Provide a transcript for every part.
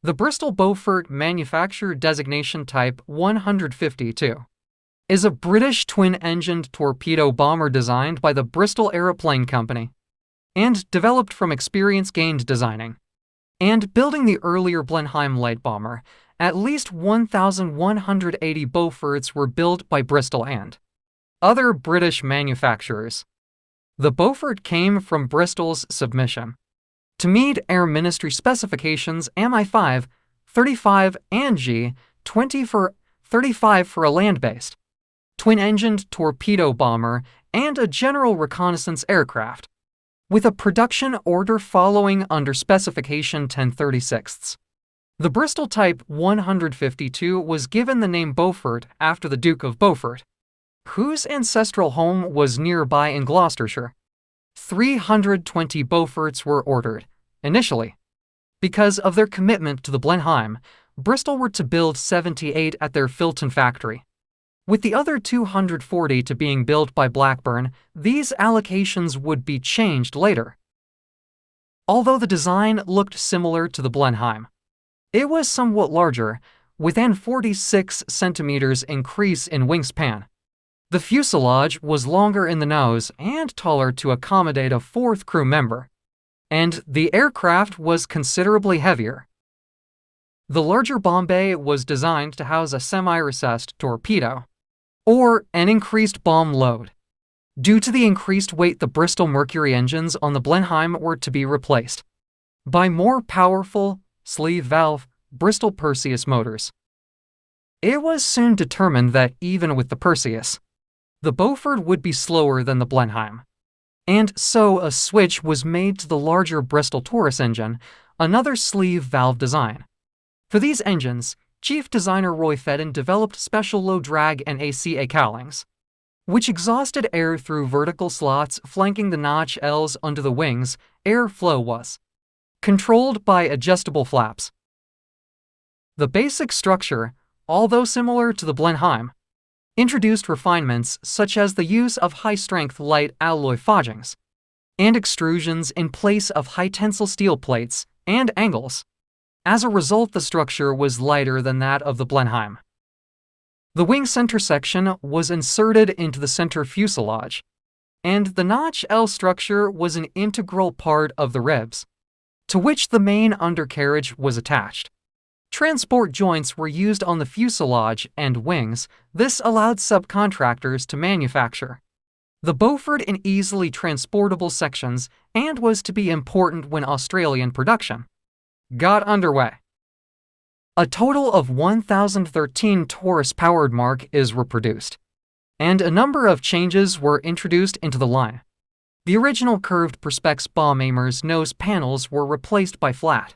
The Bristol Beaufort Manufacturer Designation Type 152 is a British twin-engined torpedo bomber designed by the Bristol Aeroplane Company and developed from experience gained designing and building the earlier Blenheim light bomber. At least 1,180 Beauforts were built by Bristol and other British manufacturers. The Beaufort came from Bristol's submission to meet Air Ministry specifications MI5, 35 and G20 for 35 for a land-based, twin-engined torpedo bomber and a general reconnaissance aircraft, with a production order following under specification 1036. The Bristol Type 152 was given the name Beaufort after the Duke of Beaufort, whose ancestral home was nearby in Gloucestershire. 320 Beauforts were ordered, initially. Because of their commitment to the Blenheim, Bristol were to build 78 at their Filton factory. With the other 240 to being built by Blackburn, these allocations would be changed later. Although the design looked similar to the Blenheim, it was somewhat larger, with an 46 centimeters increase in wingspan. The fuselage was longer in the nose and taller to accommodate a fourth crew member, and the aircraft was considerably heavier. The larger bomb bay was designed to house a semi-recessed torpedo, or an increased bomb load. Due to the increased weight, the Bristol Mercury engines on the Blenheim were to be replaced by more powerful, sleeve-valve, Bristol Perseus motors. It was soon determined that even with the Perseus, the Beaufort would be slower than the Blenheim, and so a switch was made to the larger Bristol Taurus engine, another sleeve valve design. For these engines, Chief Designer Roy Fedden developed special low-drag and ACA cowlings, which exhausted air through vertical slots flanking the notch Ls under the wings. Airflow was controlled by adjustable flaps. The basic structure, although similar to the Blenheim, introduced refinements such as the use of high-strength light alloy forgings and extrusions in place of high-tensile steel plates and angles. As a result, the structure was lighter than that of the Blenheim. The wing center section was inserted into the center fuselage, and the notch L structure was an integral part of the ribs, to which the main undercarriage was attached. Transport joints were used on the fuselage and wings. This allowed subcontractors to manufacture the Beaufort in easily transportable sections and was to be important when Australian production got underway. A total of 1,013 Taurus-powered Mark Is were produced, and a number of changes were introduced into the line. The original curved Perspex bomb aimer's nose panels were replaced by flat,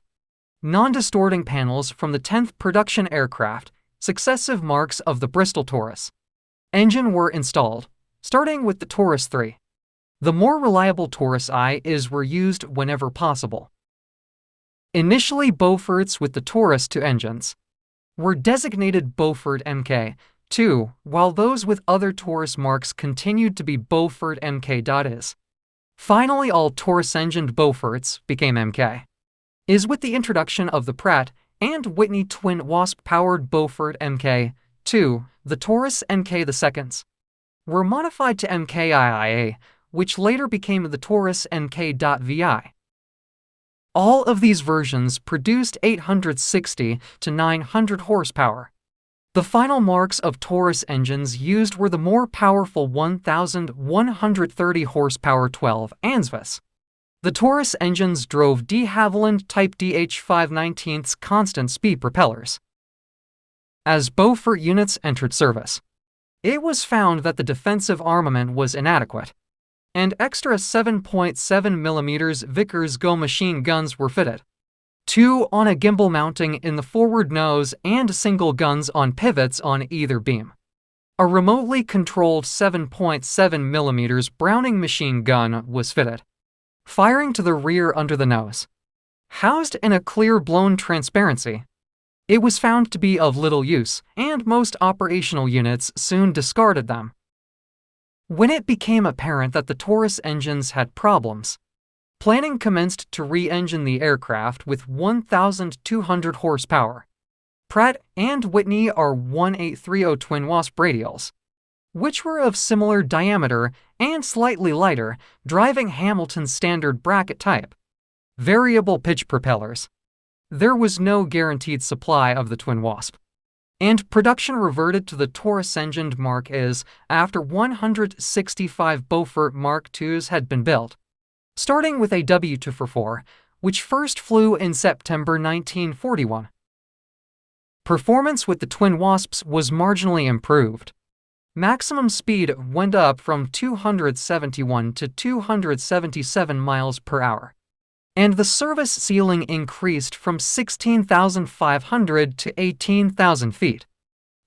non-distorting panels from the 10th production aircraft. Successive marks of the Bristol Taurus engine were installed, starting with the Taurus 3. The more reliable Taurus Is were used whenever possible. Initially, Beauforts with the Taurus 2 engines were designated Beaufort Mk2, while those with other Taurus marks continued to be Beaufort Mk.Is. Finally, all Taurus-engined Beauforts became Mk. Is with the introduction of the Pratt and Whitney twin Wasp-powered Beaufort Mk2, the Taurus Mk2s were modified to Mkiia, which later became the Taurus Mk.Vi. All of these versions produced 860 to 900 horsepower. The final marks of Taurus engines used were the more powerful 1,130 horsepower 12 ANSVIS. The Taurus engines drove de Havilland Type DH5/19 constant speed propellers. As Beaufort units entered service, it was found that the defensive armament was inadequate, and extra 7.7 mm Vickers Go machine guns were fitted. 2 on a gimbal mounting in the forward nose and single guns on pivots on either beam. A remotely controlled 7.7 mm Browning machine gun was fitted, firing to the rear under the nose. Housed in a clear blown transparency, it was found to be of little use, and most operational units soon discarded them. When it became apparent that the Taurus engines had problems, Planning commenced to re-engine the aircraft with 1,200 horsepower. Pratt and Whitney are 1830 twin wasp radials, which were of similar diameter and slightly lighter, driving Hamilton's standard bracket type. Variable pitch propellers. There was no guaranteed supply of the twin wasp, and production reverted to the Taurus-engined Mark Is after 165 Beaufort Mark IIs had been built, starting with a W244, which first flew in September 1941. Performance with the twin wasps was marginally improved. Maximum speed went up from 271 to 277 miles per hour, and the service ceiling increased from 16,500 to 18,000 feet.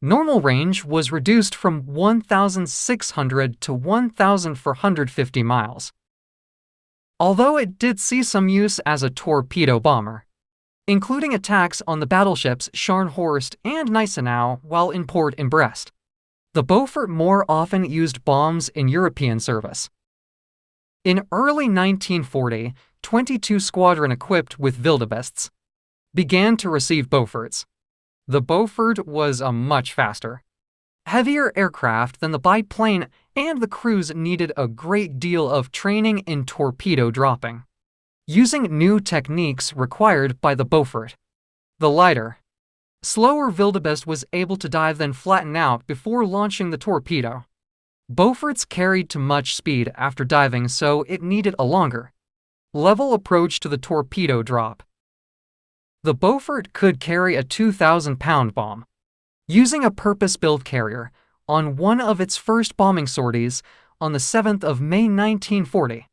Normal range was reduced from 1,600 to 1,450 miles. Although it did see some use as a torpedo bomber, including attacks on the battleships Scharnhorst and Gneisenau while in port in Brest, the Beaufort more often used bombs in European service. In early 1940, 22 Squadron equipped with Wildebeests began to receive Beauforts. The Beaufort was a much faster, heavier aircraft than the biplane, and the crews needed a great deal of training in torpedo dropping, using new techniques required by the Beaufort. The lighter, slower Wildebeest was able to dive then flatten out before launching the torpedo. Beauforts carried to much speed after diving, so it needed a longer, level approach to the torpedo drop. The Beaufort could carry a 2,000-pound bomb, using a purpose-built carrier, on one of its first bombing sorties on the 7th of May 1940.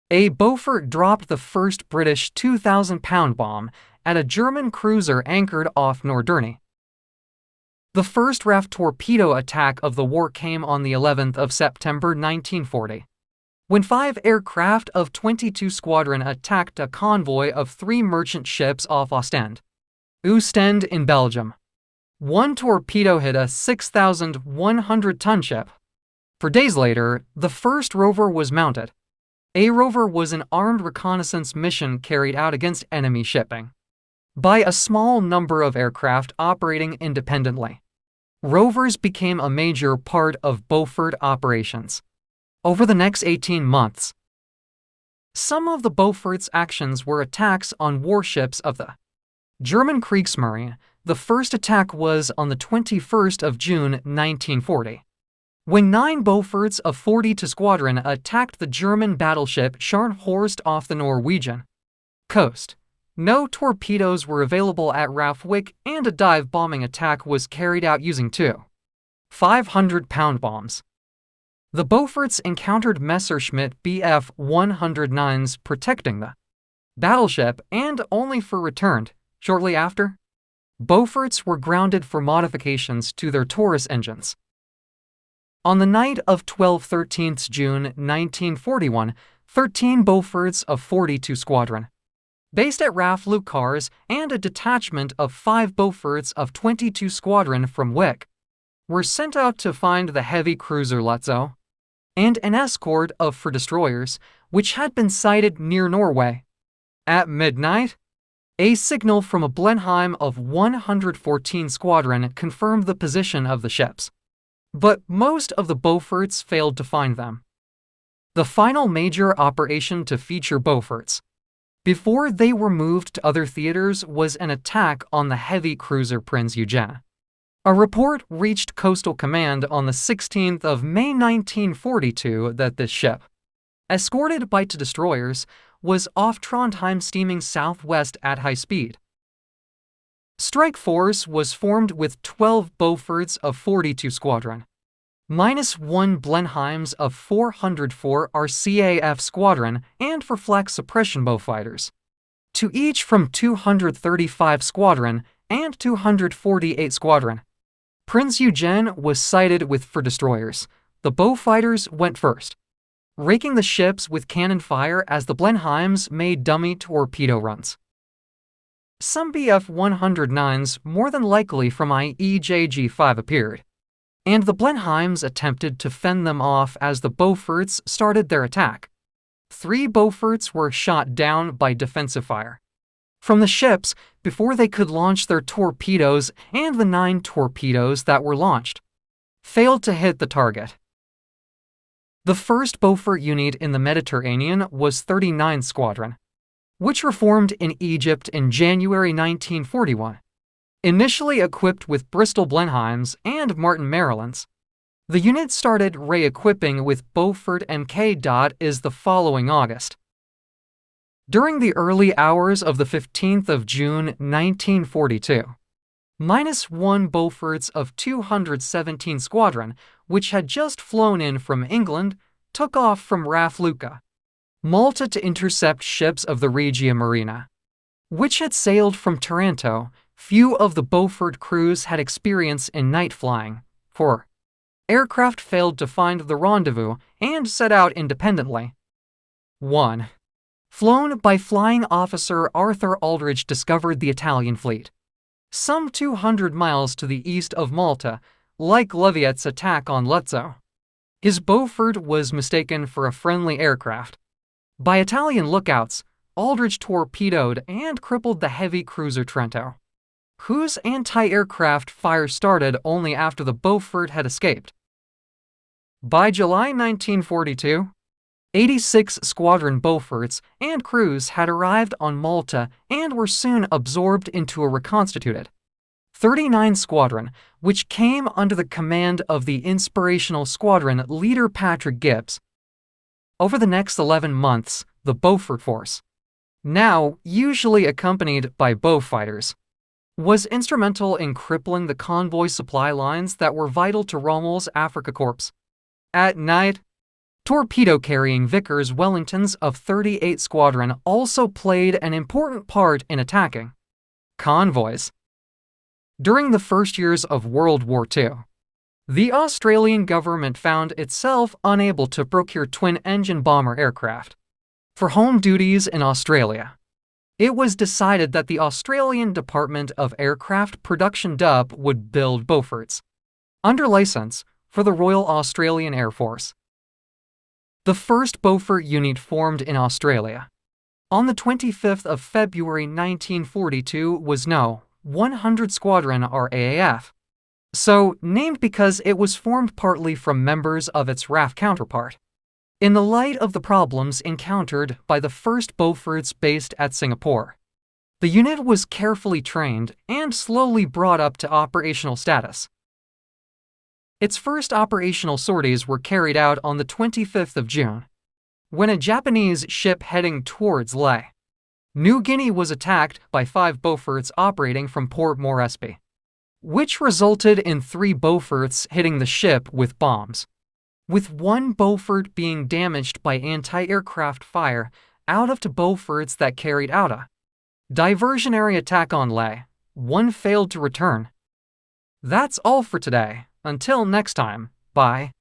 A Beaufort dropped the first British 2,000-pound bomb at a German cruiser anchored off Norderney. The first RAF torpedo attack of the war came on the 11th of September 1940, when 5 aircraft of 22 Squadron attacked a convoy of 3 merchant ships off Ostend in Belgium. One torpedo hit a 6,100-ton ship. 4 days later, the first rover was mounted. A rover was an armed reconnaissance mission carried out against enemy shipping by a small number of aircraft operating independently. Rovers became a major part of Beaufort operations over the next 18 months. Some of the Beaufort's actions were attacks on warships of the German Kriegsmarine. The first attack was on the 21st of June 1940, when 9 Beauforts of 42 Squadron attacked the German battleship Scharnhorst off the Norwegian coast. No torpedoes were available at RAF Wick, and a dive bombing attack was carried out using 2 500-pound bombs. The Beauforts encountered Messerschmitt Bf 109s protecting the battleship, and only for returned shortly after. Beauforts were grounded for modifications to their Taurus engines. On the night of 12-13 June 1941, 13 Beauforts of 42 Squadron, based at RAF Lucars, and a detachment of 5 Beauforts of 22 Squadron from Wick, were sent out to find the heavy cruiser Lutzow and an escort of 4 destroyers, which had been sighted near Norway. At midnight, a signal from a Blenheim of 114 Squadron confirmed the position of the ships, but most of the Beauforts failed to find them. The final major operation to feature Beauforts, before they were moved to other theaters, was an attack on the heavy cruiser Prinz Eugen. A report reached Coastal Command on the 16th of May 1942 that this ship, escorted by 2 destroyers, was off Trondheim steaming southwest at high speed. Strike force was formed with 12 Beauforts of 42 Squadron, minus 1 Blenheims of 404 RCAF Squadron, and for flak suppression bow fighters, to each from 235 Squadron and 248 Squadron. Prinz Eugen was sighted with 4 destroyers. The bow fighters went first, raking the ships with cannon fire as the Blenheims made dummy torpedo runs. Some Bf 109s, more than likely from IEJG-5, appeared, and the Blenheims attempted to fend them off as the Beauforts started their attack. 3 Beauforts were shot down by defensive fire from the ships before they could launch their torpedoes, and the 9 torpedoes that were launched failed to hit the target. The first Beaufort unit in the Mediterranean was 39 Squadron, which reformed in Egypt in January 1941. Initially equipped with Bristol Blenheims and Martin Marylands, the unit started re-equipping with Beaufort Mk. The following August. During the early hours of the 15th of June 1942, -1 Beauforts of 217 Squadron, which had just flown in from England, took off from Raf Luca, Malta, to intercept ships of the Regia Marina, which had sailed from Taranto. Few of the Beaufort crews had experience in night flying, for aircraft failed to find the rendezvous and set out independently. 1. Flown by Flying Officer Arthur Aldridge, discovered the Italian fleet some 200 miles to the east of Malta, like Leviat's attack on Lezzo. His Beaufort was mistaken for a friendly aircraft. By Italian lookouts, Aldridge torpedoed and crippled the heavy cruiser Trento, whose anti-aircraft fire started only after the Beaufort had escaped. By July 1942, 86 Squadron Beauforts and crews had arrived on Malta and were soon absorbed into a reconstituted 39 Squadron, which came under the command of the inspirational squadron leader Patrick Gibbs. Over the next 11 months, the Beaufort Force, now usually accompanied by Beaufighters, was instrumental in crippling the convoy supply lines that were vital to Rommel's Afrika Korps. At night, torpedo-carrying Vickers Wellingtons of 38 Squadron also played an important part in attacking convoys. During the first years of World War II, the Australian government found itself unable to procure twin-engine bomber aircraft for home duties in Australia. It was decided that the Australian Department of Aircraft Production (DUP) would build Beauforts, under license, for the Royal Australian Air Force. The first Beaufort unit formed in Australia on the 25th of February 1942 was No. 100 Squadron RAAF, so named because it was formed partly from members of its RAF counterpart. In the light of the problems encountered by the first Beauforts based at Singapore, the unit was carefully trained and slowly brought up to operational status. Its first operational sorties were carried out on the 25th of June, when a Japanese ship heading towards Lae, New Guinea, was attacked by 5 Beauforts operating from Port Moresby, which resulted in 3 Beauforts hitting the ship with bombs, with 1 Beaufort being damaged by anti-aircraft fire out of 2 Beauforts that carried out a diversionary attack on Lae. 1 failed to return. That's all for today. Until next time, bye.